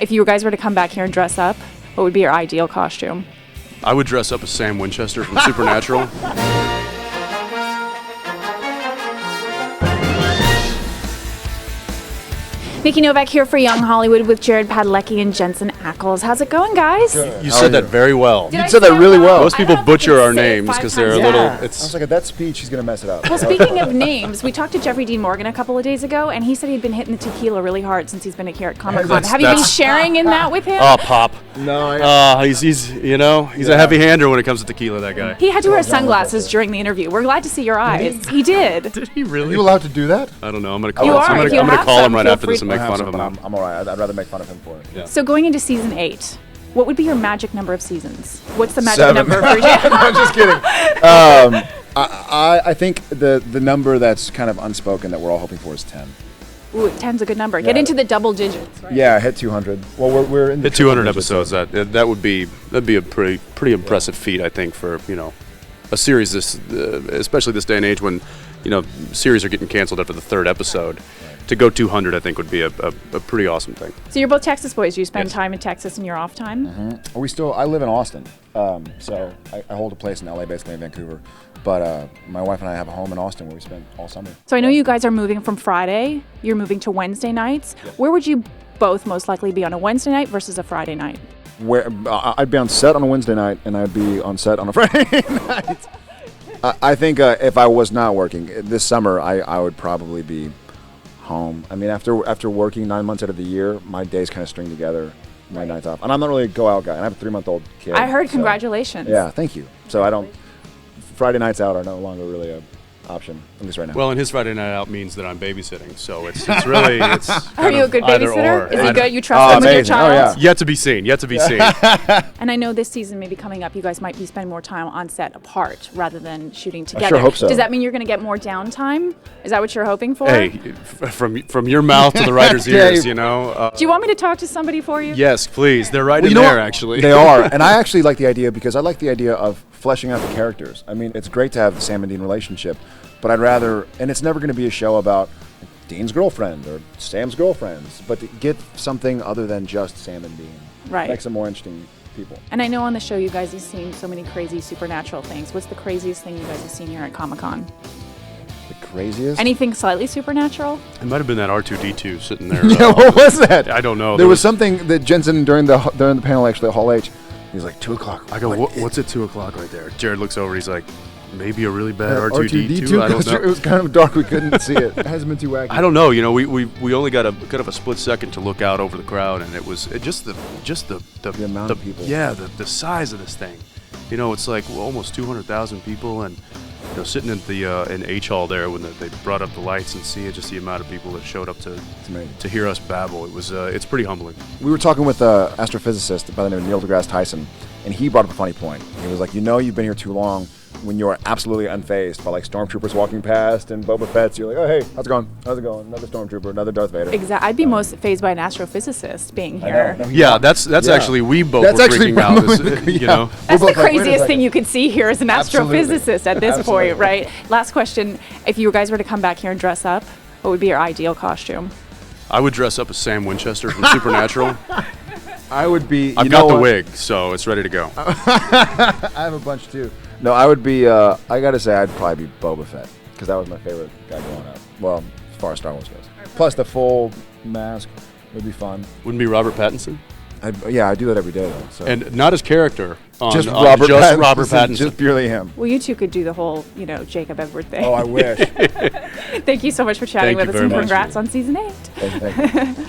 If you guys were to come back here and dress up, what would be your ideal costume? I would dress up as Sam Winchester from Supernatural. Nikki Novak here for Young Hollywood with Jared Padalecki and Jensen Ackles. How's it going, guys? You said that very well. You said that really well. Most people butcher our names because they're a little. I was like, at that speech, he's going to mess it up. Well, speaking of names, we talked to Jeffrey Dean Morgan a couple of days ago, and he said he'd been hitting the tequila really hard since he's been here at Comic-Con. Have you been sharing in that with him? Oh, Pop. No, he's a heavy hander when it comes to tequila, that guy. He had to wear sunglasses during the interview. We're glad to see your eyes. He did. Did he really? Are you allowed to do that? I don't know. I'm going to call You him. are. I'm If you going to have call some, him right feel after this free and I make have fun of some, him. but I'm all right. I'd rather make fun of him for it. Yeah. So going into season 8, what would be your magic number of seasons? What's the magic 7. number for you? No, I'm just kidding. I think the number that's kind of unspoken that we're all hoping for is 10. Ooh, 10's a good number. Get Yeah. into the double digits. Right? Yeah, hit 200. Well, we're in the Hit 200 triple digits, episodes. That'd be a pretty impressive feat, I think, for a series this, especially this day and age when series are getting canceled after the 3rd episode. To go 200, I think, would be a pretty awesome thing. So you're both Texas boys. You spend Yes. time in Texas in your off time? I live in Austin, so I hold a place in LA, basically in Vancouver. But my wife and I have a home in Austin where we spend all summer. So I know you guys are moving from Friday. You're moving to Wednesday nights. Yes. Where would you both most likely be on a Wednesday night versus a Friday night? Where I'd be on set on a Wednesday night, and I'd be on set on a Friday night. I think if I was not working this summer, I would probably be home. I mean, after working 9 months out of the year, my days kind of string together, my nights off. And I'm not really a go out guy. And I have a 3-month-old kid. I heard. So, Congratulations. yeah, thank you. So I don't. Friday nights out are no longer really an option, at least right now. Well, and his Friday night out means that I'm babysitting, so it's really it's. Are you a good either babysitter? or. Is he good? You trust him with your amazing. Oh, child? yeah. Yet to be seen. Yet to be seen. And I know this season may be coming up. You guys might be spending more time on set apart rather than shooting together. sure hope so. Does that mean you're going to get more downtime? Is that what you're hoping for? Hey, from your mouth to the writer's Yeah, ears, you- Do you want me to talk to somebody for you? Yes, please. They're right Well, in you know there, what? actually. They are, and I actually like the idea because I like the idea of fleshing out the characters. I mean, it's great to have the Sam and Dean relationship, but I'd rather, and it's never going to be a show about Dean's girlfriend or Sam's girlfriends, but to get something other than just Sam and Dean. Right. Makes them more interesting people. And I know on the show you guys have seen so many crazy supernatural things. What's the craziest thing you guys have seen here at Comic-Con? The craziest? Anything slightly supernatural? It might have been that R2D2 sitting there. Yeah, what was that? I don't know. There was something that Jensen during the panel, actually, at Hall H, he was like, 2 o'clock. I go, what's at 2 o'clock right there? Jared looks over. He's like, maybe a really bad R2D2. R2D2. I don't know. It was kind of dark. We couldn't see it. It hasn't been too wacky. I don't know. We only got a kind of a split second to look out over the crowd, and it was just the amount of people. Yeah, the size of this thing. It's like almost 200,000 people, and sitting in the in H Hall there when they brought up the lights and seeing just the amount of people that showed up to hear us babble. It was it's pretty humbling. We were talking with an astrophysicist by the name of Neil deGrasse Tyson, and he brought up a funny point. He was like, you've been here too long when you're absolutely unfazed by like stormtroopers walking past and Boba Fett's. You're like, oh, hey, how's it going? How's it going? Another stormtrooper, another Darth Vader. Exactly. I'd be most fazed by an astrophysicist being here. Yeah, that's actually we both That's were actually freaking out. probably- yeah. That's the We're both like, wait a craziest second. thing you could see here as an Absolutely. astrophysicist at this Absolutely. point, right? Last question. If you guys were to come back here and dress up, what would be your ideal costume? I would dress up as Sam Winchester from Supernatural. I would be. I've got the wig, so it's ready to go. I have a bunch too. No, I would be. I gotta say, I'd probably be Boba Fett because that was my favorite guy growing up. Well, as far as Star Wars goes. Plus the full mask would be fun. Wouldn't be Robert Pattinson? I do that every day though. So. And not his character. just on Robert Pattinson. Robert Pattinson. Just purely him. Well, you two could do the whole, Jacob Edward thing. Oh, I wish. Thank you so much for chatting Thank with you us, and very much. congrats on season 8. Thank you.